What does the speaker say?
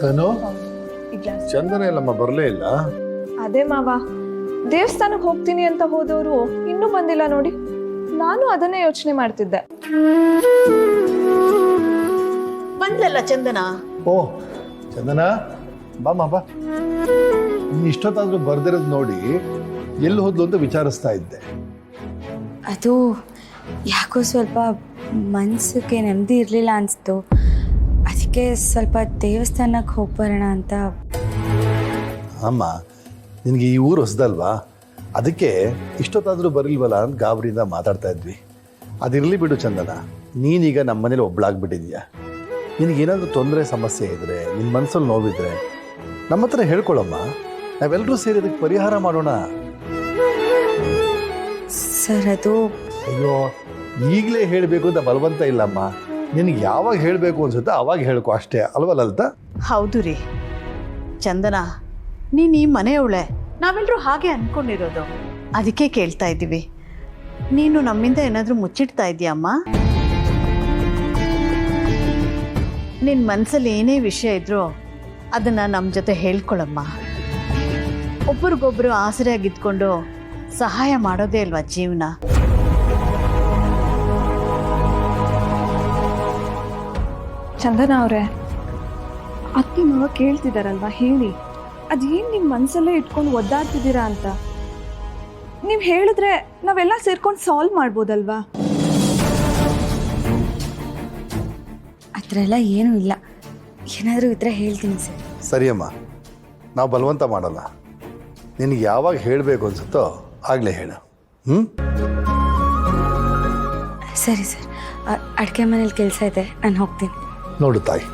ಏನು ಚಂದನ ಇಲ್ಲಮ್ಮ ಬರಲೇ ಇಲ್ಲ. ಅದೇ ಮಾವ, ದೇವಸ್ಥಾನಕ್ಕೆ ಹೋಗ್ತೀನಿ ಅಂತ ಹೋದವರು ಇನ್ನೂ ಬಂದಿಲ್ಲ ನೋಡಿ. ನಾನು ಅದನ್ನೇ ಯೋಚನೆ ಮಾಡ್ತಿದ್ದೆ. ಬಂದ್ಲಲ್ಲ ಚಂದನ. ಓ ಚಂದನ, ಬಾಮ್ಮ ಬಾ. ಇಷ್ಟೊತ್ತಾದ್ರೂ ಬರ್ದಿರೋದು ನೋಡಿ ಎಲ್ಲಿ ಹೋದ್ಲು ಅಂತ ವಿಚಾರಿಸ್ತಾ ಇದ್ದೆ. ಅದು ಯಾಕೋ ಸ್ವಲ್ಪ ಮನಸ್ಸಿಗೆ ನೆಮ್ಮದಿ ಇರಲಿಲ್ಲ ಅನಿಸ್ತು. ಅದಕ್ಕೆ ಸ್ವಲ್ಪ ದೇವಸ್ಥಾನಕ್ಕೆ ಹೋಗಿ ಬರೋಣ ಅಂತ. ಅಮ್ಮ, ನಿನಗೆ ಈ ಊರು ಹೊಸದಲ್ವಾ, ಅದಕ್ಕೆ ಇಷ್ಟೊತ್ತಾದರೂ ಬರಲ್ವಲ್ಲ ಅಂತ ಗಾಬರಿಯಿಂದ ಮಾತಾಡ್ತಾ ಇದ್ವಿ. ಅದಿರಲಿ ಬಿಡು ಚಂದನ, ನೀನೀಗ ನಮ್ಮ ಮನೇಲಿ ಒಬ್ಳಾಗ್ಬಿಟ್ಟಿದೀಯ. ನಿನಗೇನಾದರೂ ತೊಂದರೆ ಸಮಸ್ಯೆ ಇದ್ದರೆ, ನಿನ್ನ ಮನಸ್ಸಲ್ಲಿ ನೋವಿದ್ರೆ ನಮ್ಮ ಹತ್ರ ಹೇಳ್ಕೊಳಮ್ಮ. ನಾವೆಲ್ಲರೂ ಸೇರಿ ಅದಕ್ಕೆ ಪರಿಹಾರ ಮಾಡೋಣ. ಸರ್ ಅದು ಅಯ್ಯೋ, ಈಗಲೇ ಹೇಳಬೇಕು ಅಂತ ಬಲವಂತ ಇಲ್ಲಮ್ಮ. ನಿನಗೆ ಯಾವಾಗ ಹೇಳಬೇಕು ಅನ್ಸುತ್ತೆ ಆವಾಗ ಹೇಳ್ಕೊ, ಅಷ್ಟೇ ಅಲ್ವಾ ಲಲಿತಾ? ಹೌದು ರೀ ಚಂದನ, ನೀನು ಈ ಮನೆಯವಳೆ. ನಾವೆಲ್ಲರೂ ಹಾಗೆ ಅಂದ್ಕೊಂಡಿರೋದು. ಅದಕ್ಕೆ ಕೇಳ್ತಾ ಇದ್ದೀವಿ. ನೀನು ನಮ್ಮಿಂದ ಏನಾದರೂ ಮುಚ್ಚಿಡ್ತಾ ಇದೆಯಮ್ಮ? ನಿನ್ನ ಮನಸ್ಸಲ್ಲಿ ಏನೇ ವಿಷಯ ಇದ್ರೂ ಅದನ್ನು ನಮ್ಮ ಜೊತೆ ಹೇಳ್ಕೊಳಮ್ಮ. ಒಬ್ರಿಗೊಬ್ರು ಆಸರೆಯಾಗಿದ್ಕೊಂಡು ಸಹಾಯ ಮಾಡೋದೇ ಅಲ್ವಾ ಜೀವನ. ಚಂದನ ಅವರೇ, ಅತ್ತೆ ಮಾವ ಕೇಳ್ತಿದಾರಲ್ವಾ, ಹೇಳಿ ಅದೇನು ನಿಮ್ಮ ಮನಸ್ಸಲ್ಲೇ ಇಟ್ಕೊಂಡು ಒದ್ದಾಡ್ತಿದ್ದೀರಾ ಅಂತ. ನೀವು ಹೇಳಿದ್ರೆ ನಾವೆಲ್ಲ ಸೇರ್ಕೊಂಡು ಸಾಲ್ವ್ ಮಾಡ್ಬೋದಲ್ವಾ? ಆ ಥರ ಎಲ್ಲ ಏನೂ ಇಲ್ಲ. ಏನಾದರೂ ಇದ್ರೆ ಹೇಳ್ತೀನಿ ಸರ್. ಸರಿಯಮ್ಮ, ನಾವು ಬಲವಂತ ಮಾಡಲ್ಲ. ನಿನಗೆ ಯಾವಾಗ ಹೇಳಬೇಕು ಅನ್ಸುತ್ತೋ ಆಗಲೇ ಹೇಳು. ಸರಿ ಸರ್, ಅಡುಗೆ ಮನೇಲಿ ಕೆಲಸ ಇದೆ, ನಾನು ಹೋಗ್ತೀನಿ. ನೋಡು ತಾಯಿ,